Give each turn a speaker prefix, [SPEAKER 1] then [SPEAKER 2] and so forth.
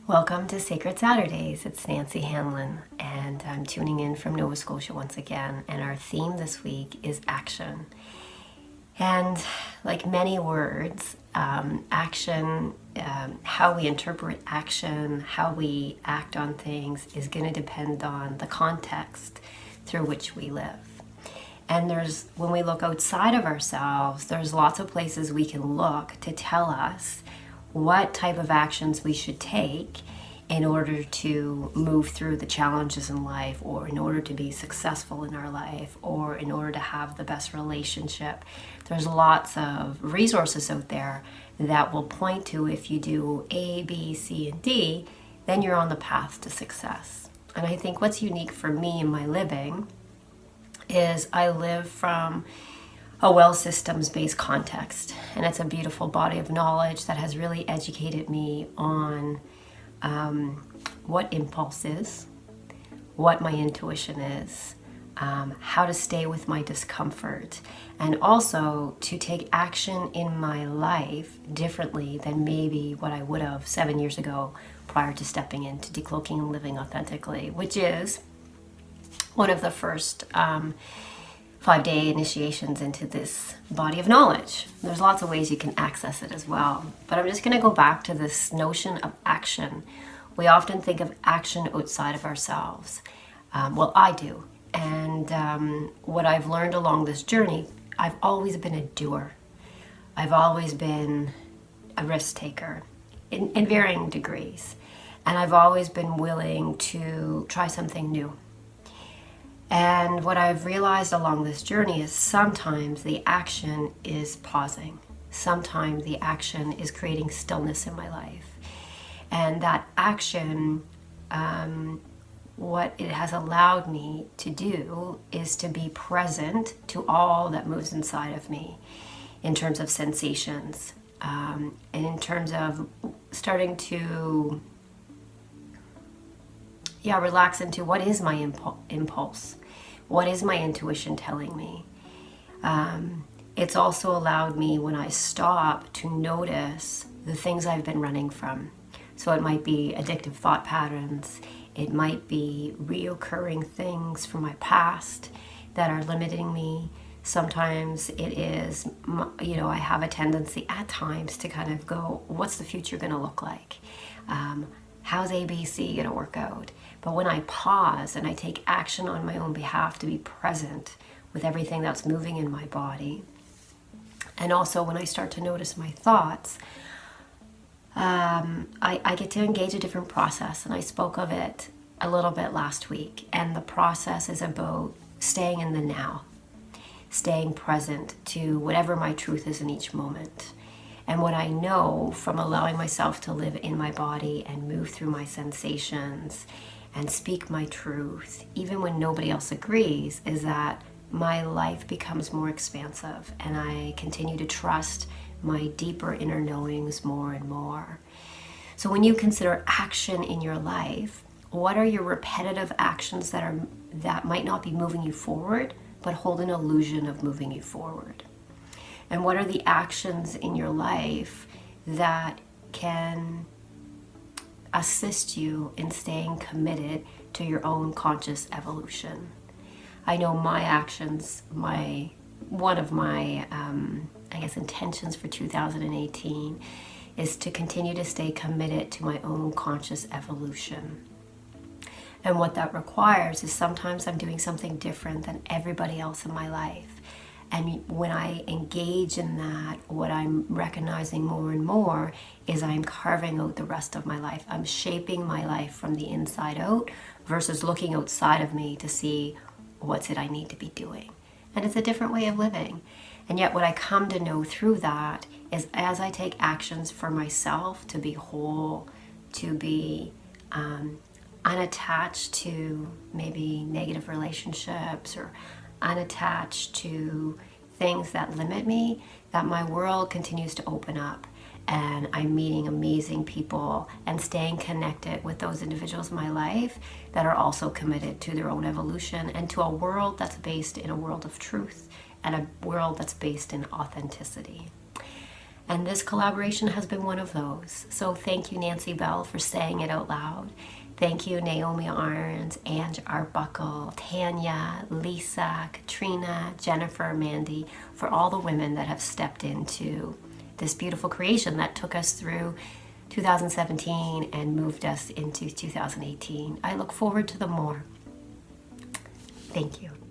[SPEAKER 1] Welcome to Sacred Saturdays. It's Nancy Hanlon, and I'm tuning in from Nova Scotia once again. And our theme this week is action. And like many words, action, how we interpret action, how we act on things is going to depend on the context through which we live. And when we look outside of ourselves, there's lots of places we can look to tell us what type of actions we should take in order to move through the challenges in life, or in order to be successful in our life, or in order to have the best relationship. There's lots of resources out there that will point to, if you do A, B, C, and D, then you're on the path to success. And I think what's unique for me in my living is I live from a well systems-based context, and it's a beautiful body of knowledge that has really educated me on what impulse is, what my intuition is, how to stay with my discomfort, and also to take action in my life differently than maybe what I would have 7 years ago prior to stepping into decloaking and living authentically, which is one of the first 5-day initiations into this body of knowledge. There's lots of ways you can access it as well. But I'm just going to go back to this notion of action. We often think of action outside of ourselves. Well, I do. And what I've learned along this journey, I've always been a doer. I've always been a risk taker in varying degrees. And I've always been willing to try something new. And what I've realized along this journey is sometimes the action is pausing. Sometimes the action is creating stillness in my life. And that action, what it has allowed me to do is to be present to all that moves inside of me in terms of sensations, and in terms of starting to relax into what is my impulse. What is my intuition telling me? It's also allowed me, when I stop, to notice the things I've been running from. So it might be addictive thought patterns. It might be reoccurring things from my past that are limiting me. Sometimes it is, I have a tendency at times to kind of go, what's the future going to look like? How's ABC going to work out? But when I pause and I take action on my own behalf to be present with everything that's moving in my body, and also when I start to notice my thoughts, I get to engage a different process. And I spoke of it a little bit last week. And the process is about staying in the now, staying present to whatever my truth is in each moment. And what I know from allowing myself to live in my body and move through my sensations and speak my truth, even when nobody else agrees, is that my life becomes more expansive, and I continue to trust my deeper inner knowings more and more. So when you consider action in your life, what are your repetitive actions that might not be moving you forward, but hold an illusion of moving you forward? And what are the actions in your life that can assist you in staying committed to your own conscious evolution? I know my actions, one of my intentions for 2018 is to continue to stay committed to my own conscious evolution. And what that requires is sometimes I'm doing something different than everybody else in my life. And when I engage in that, what I'm recognizing more and more is I'm carving out the rest of my life. I'm shaping my life from the inside out versus looking outside of me to see what's it I need to be doing. And it's a different way of living. And yet what I come to know through that is, as I take actions for myself to be whole, to be unattached to maybe negative relationships, or unattached to things that limit me, that my world continues to open up, and I'm meeting amazing people and staying connected with those individuals in my life that are also committed to their own evolution and to a world that's based in a world of truth and a world that's based in authenticity. And this collaboration has been one of those. So thank you, Nancy Bell, for saying it out loud. Thank you, Naomi Arns, Ange Arbuckle, Tanya, Lisa, Katrina, Jennifer, Mandy, for all the women that have stepped into this beautiful creation that took us through 2017 and moved us into 2018. I look forward to the more. Thank you.